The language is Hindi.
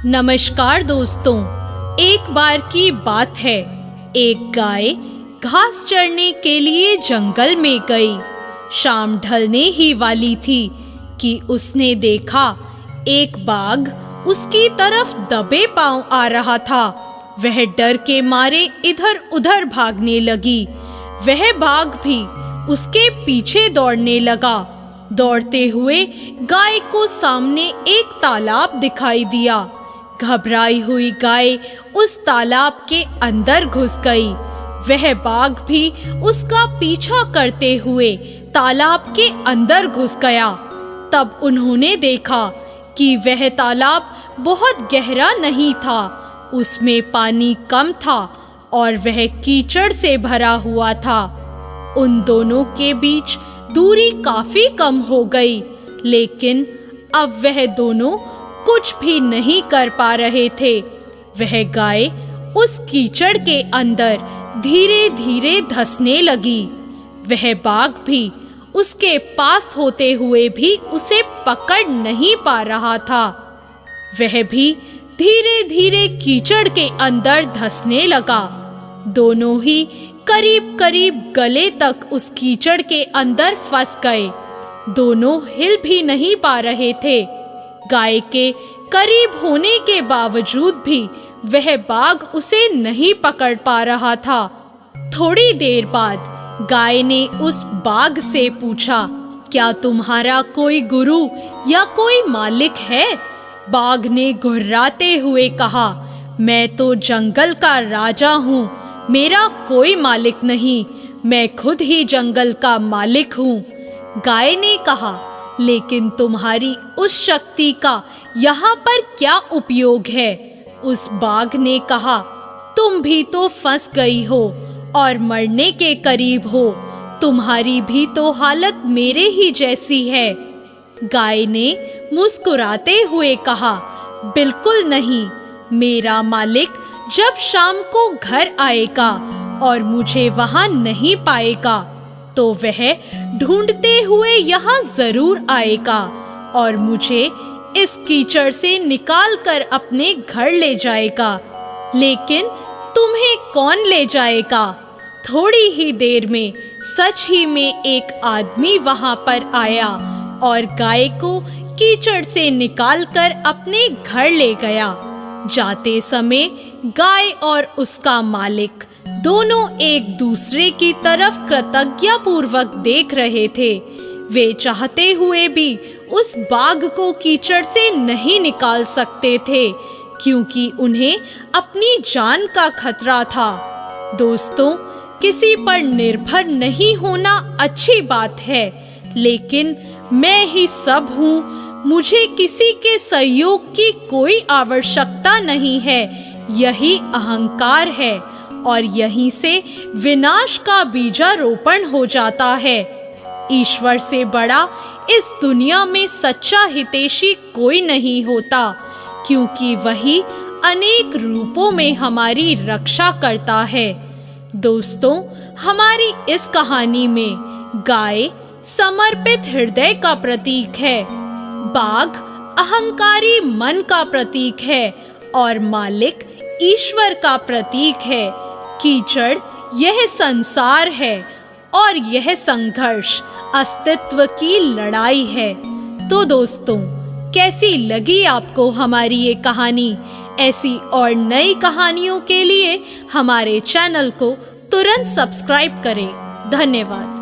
नमस्कार दोस्तों, एक बार की बात है। एक गाय घास चरने के लिए जंगल में गई। शाम ढलने ही वाली थी कि उसने देखा एक बाघ उसकी तरफ दबे पांव आ रहा था। वह डर के मारे इधर उधर भागने लगी। वह बाघ भी उसके पीछे दौड़ने लगा। दौड़ते हुए गाय को सामने एक तालाब दिखाई दिया। घबराई हुई गाय उस तालाब के अंदर घुस गई। वह बाघ भी उसका पीछा करते हुए तालाब के अंदर घुस गया। तब उन्होंने देखा कि वह तालाब बहुत गहरा नहीं था, उसमें पानी कम था और वह कीचड़ से भरा हुआ था। उन दोनों के बीच दूरी काफी कम हो गई, लेकिन अब वह दोनों कुछ भी नहीं कर पा रहे थे। वह गाय उस कीचड़ के अंदर धीरे धीरे धंसने लगी। वह बाघ भी उसके पास होते हुए भी उसे पकड़ नहीं पा रहा था। वह भी धीरे धीरे कीचड़ के अंदर धंसने लगा। दोनों ही करीब करीब गले तक उस कीचड़ के अंदर फंस गए। दोनों हिल भी नहीं पा रहे थे। गाय के करीब होने के बावजूद भी वह बाघ उसे नहीं पकड़ पा रहा था। थोड़ी देर बाद गाय ने उस बाघ से पूछा, क्या तुम्हारा कोई गुरु या कोई मालिक है? बाघ ने घुर्राते हुए कहा, मैं तो जंगल का राजा हूँ, मेरा कोई मालिक नहीं, मैं खुद ही जंगल का मालिक हूँ। गाय ने कहा, लेकिन तुम्हारी उस शक्ति का यहाँ पर क्या उपयोग है? उस बाघ ने कहा, तुम भी तो फंस गई हो और मरने के करीब हो। तुम्हारी भी तो हालत मेरे ही जैसी है। गाय ने मुस्कुराते हुए कहा, बिल्कुल नहीं, मेरा मालिक जब शाम को घर आएगा और मुझे वहां नहीं पाएगा तो वह ढूंढते हुए यहाँ जरूर आएगा और मुझे इस कीचड़ से निकाल कर अपने घर ले जाएगा। लेकिन तुम्हें कौन ले जाएगा? थोड़ी ही देर में सच ही में एक आदमी वहां पर आया और गाय को कीचड़ से निकालकर अपने घर ले गया। जाते समय गाय और उसका मालिक दोनों एक दूसरे की तरफ कृतज्ञतापूर्वक देख रहे थे। वे चाहते हुए भी उस बाघ को कीचड़ से नहीं निकाल सकते थे, क्योंकि उन्हें अपनी जान का खतरा था। दोस्तों, किसी पर निर्भर नहीं होना अच्छी बात है, लेकिन मैं ही सब हूँ, मुझे किसी के सहयोग की कोई आवश्यकता नहीं है, यही अहंकार है और यहीं से विनाश का बीजारोपण हो जाता है। ईश्वर से बड़ा इस दुनिया में सच्चा हितैषी कोई नहीं होता, क्योंकि वही अनेक रूपों में हमारी रक्षा करता है। दोस्तों, हमारी इस कहानी में गाय समर्पित हृदय का प्रतीक है, बाघ अहंकारी मन का प्रतीक है और मालिक ईश्वर का प्रतीक है। कीचड़ यह संसार है और यह संघर्ष अस्तित्व की लड़ाई है। तो दोस्तों, कैसी लगी आपको हमारी ये कहानी? ऐसी और नई कहानियों के लिए हमारे चैनल को तुरंत सब्सक्राइब करें। धन्यवाद।